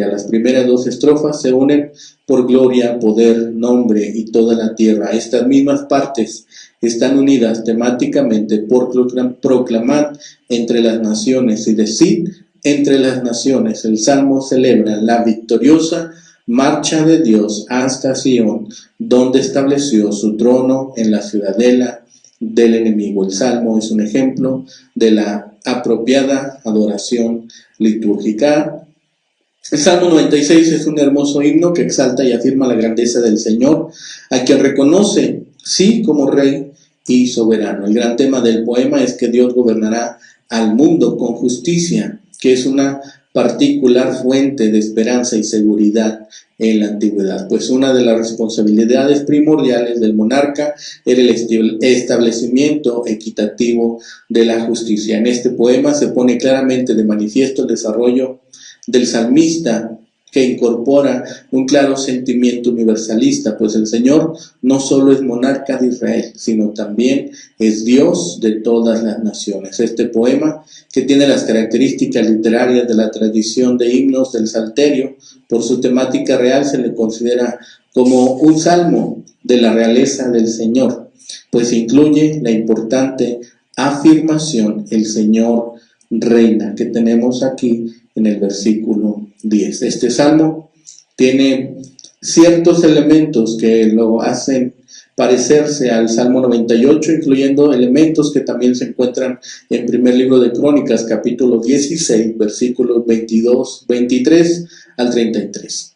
Las primeras dos estrofas se unen por gloria, poder, nombre y toda la tierra. Estas mismas partes están unidas temáticamente por proclamar entre las naciones y decir entre las naciones. El Salmo celebra la victoriosa marcha de Dios hasta Sion, donde estableció su trono en la ciudadela del enemigo. El Salmo es un ejemplo de la apropiada adoración litúrgica. El Salmo 96 es un hermoso himno que exalta y afirma la grandeza del Señor, a quien reconoce, sí, como Rey y soberano. El gran tema del poema es que Dios gobernará al mundo con justicia, que es una particular fuente de esperanza y seguridad en la antigüedad, pues una de las responsabilidades primordiales del monarca era el establecimiento equitativo de la justicia. En este poema se pone claramente de manifiesto el desarrollo del salmista, que incorpora un claro sentimiento universalista, pues el Señor no solo es monarca de Israel, sino también es Dios de todas las naciones. Este poema, que tiene las características literarias de la tradición de himnos del Salterio, por su temática real se le considera como un salmo de la realeza del Señor, pues incluye la importante afirmación, el Señor reina, que tenemos aquí en el versículo 10. Este salmo tiene ciertos elementos que lo hacen parecerse al Salmo 98, incluyendo elementos que también se encuentran en primer libro de Crónicas, capítulo 16, versículos 23 al 33.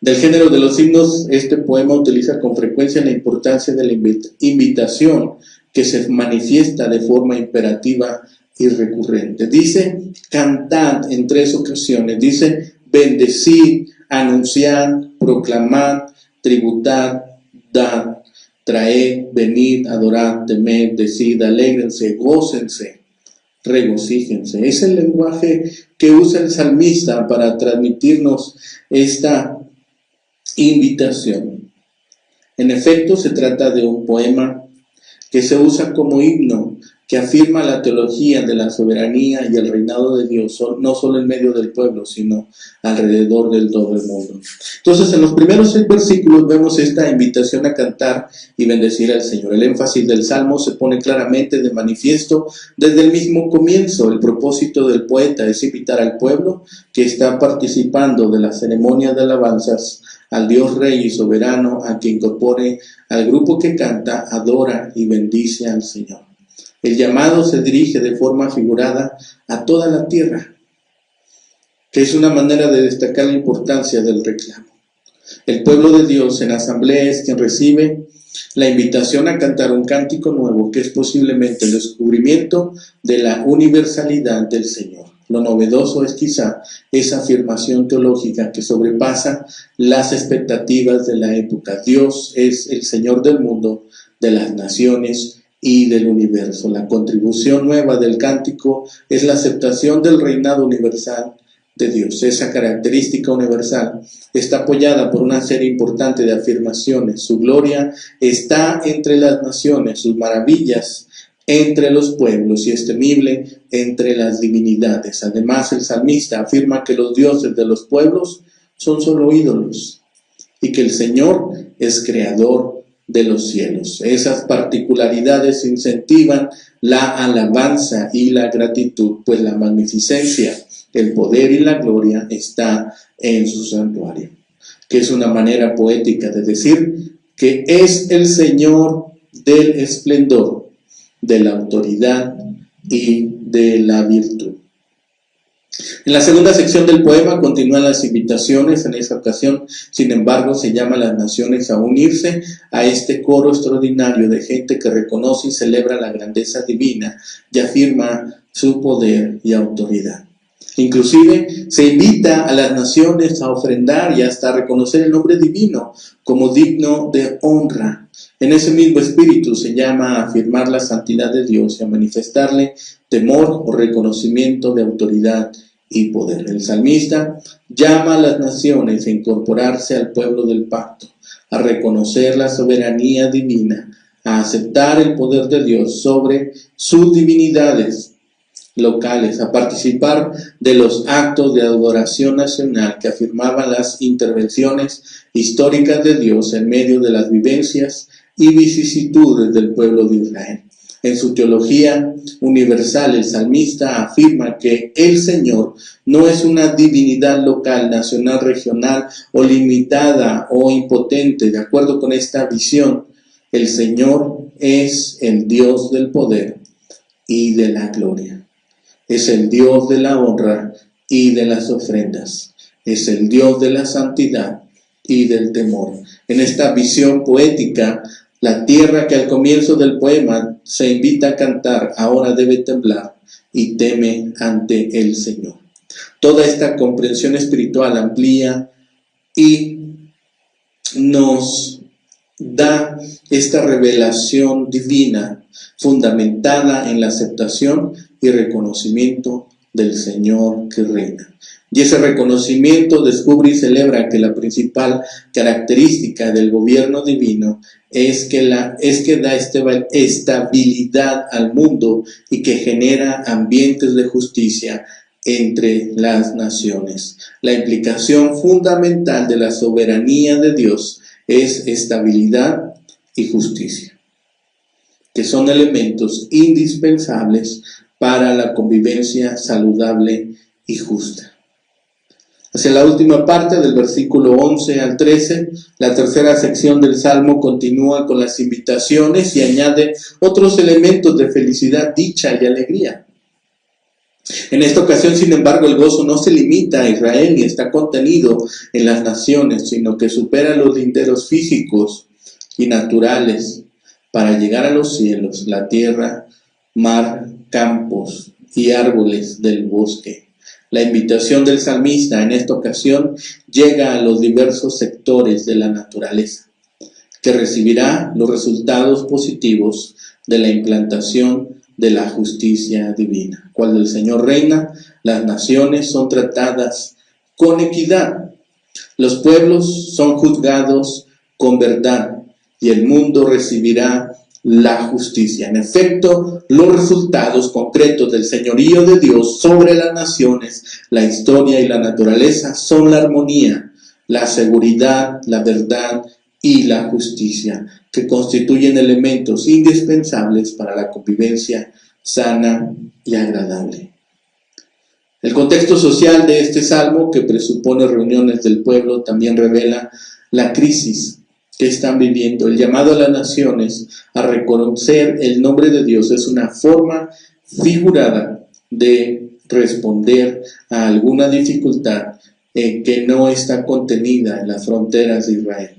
Del género de los himnos, este poema utiliza con frecuencia la importancia de la invitación que se manifiesta de forma imperativa y recurrente. Dice, cantad en 3 ocasiones. Dice, bendecid, anunciad, proclamad, tributad, dad, traed, venid, adorad, temed, decid, alégrense, gócense, regocíjense. Es el lenguaje que usa el salmista para transmitirnos esta invitación. En efecto, se trata de un poema que se usa como himno, que afirma la teología de la soberanía y el reinado de Dios, no solo en medio del pueblo, sino alrededor del todo el mundo. Entonces, en los primeros 6 versículos vemos esta invitación a cantar y bendecir al Señor. El énfasis del Salmo se pone claramente de manifiesto desde el mismo comienzo. El propósito del poeta es invitar al pueblo que está participando de la ceremonia de alabanzas al Dios Rey y Soberano, a que incorpore al grupo que canta, adora y bendice al Señor. El llamado se dirige de forma figurada a toda la tierra, que es una manera de destacar la importancia del reclamo. El pueblo de Dios en asamblea es quien recibe la invitación a cantar un cántico nuevo, que es posiblemente el descubrimiento de la universalidad del Señor. Lo novedoso es quizá esa afirmación teológica que sobrepasa las expectativas de la época. Dios es el Señor del mundo, de las naciones y del universo. La contribución nueva del cántico es la aceptación del reinado universal de Dios. Esa característica universal está apoyada por una serie importante de afirmaciones. Su gloria está entre las naciones, sus maravillas entre los pueblos y es temible entre las divinidades. Además, el salmista afirma que los dioses de los pueblos son solo ídolos y que el Señor es creador de los cielos. Esas particularidades incentivan la alabanza y la gratitud, pues la magnificencia, el poder y la gloria está en su santuario, que es una manera poética de decir que es el Señor del esplendor, de la autoridad y de la virtud. En la segunda sección del poema continúan las invitaciones. En esa ocasión, sin embargo, se llama a las naciones a unirse a este coro extraordinario de gente que reconoce y celebra la grandeza divina y afirma su poder y autoridad. Inclusive se invita a las naciones a ofrendar y hasta a reconocer el nombre divino como digno de honra. En ese mismo espíritu se llama a afirmar la santidad de Dios y a manifestarle temor o reconocimiento de autoridad y poder. El salmista llama a las naciones a incorporarse al pueblo del pacto, a reconocer la soberanía divina, a aceptar el poder de Dios sobre sus divinidades, locales, a participar de los actos de adoración nacional que afirmaban las intervenciones históricas de Dios en medio de las vivencias y vicisitudes del pueblo de Israel. En su teología universal, el salmista afirma que el Señor no es una divinidad local, nacional, regional o limitada o impotente. De acuerdo con esta visión, el Señor es el Dios del poder y de la gloria. Es el Dios de la honra y de las ofrendas. Es el Dios de la santidad y del temor. En esta visión poética, la tierra que al comienzo del poema se invita a cantar, ahora debe temblar y teme ante el Señor. Toda esta comprensión espiritual amplía y nos da esta revelación divina fundamentada en la aceptación y reconocimiento del Señor que reina. Y ese reconocimiento descubre y celebra que la principal característica del gobierno divino es que da estabilidad al mundo y que genera ambientes de justicia entre las naciones. La implicación fundamental de la soberanía de Dios es estabilidad y justicia, que son elementos indispensables para la convivencia saludable y justa. Hacia la última parte del versículo 11 al 13, la tercera sección del Salmo continúa con las invitaciones y añade otros elementos de felicidad, dicha y alegría. En esta ocasión, sin embargo, el gozo no se limita a Israel ni está contenido en las naciones, sino que supera los linderos físicos y naturales para llegar a los cielos, la tierra, mar, campos y árboles del bosque. La invitación del salmista en esta ocasión llega a los diversos sectores de la naturaleza, que recibirá los resultados positivos de la implantación de la justicia divina. Cuando el Señor reina, las naciones son tratadas con equidad, los pueblos son juzgados con verdad y el mundo recibirá la justicia. En efecto, los resultados concretos del señorío de Dios sobre las naciones, la historia y la naturaleza son la armonía, la seguridad, la verdad y la justicia, que constituyen elementos indispensables para la convivencia sana y agradable. El contexto social de este salmo, que presupone reuniones del pueblo, también revela la crisis que están viviendo. El llamado a las naciones a reconocer el nombre de Dios es una forma figurada de responder a alguna dificultad que no está contenida en las fronteras de Israel.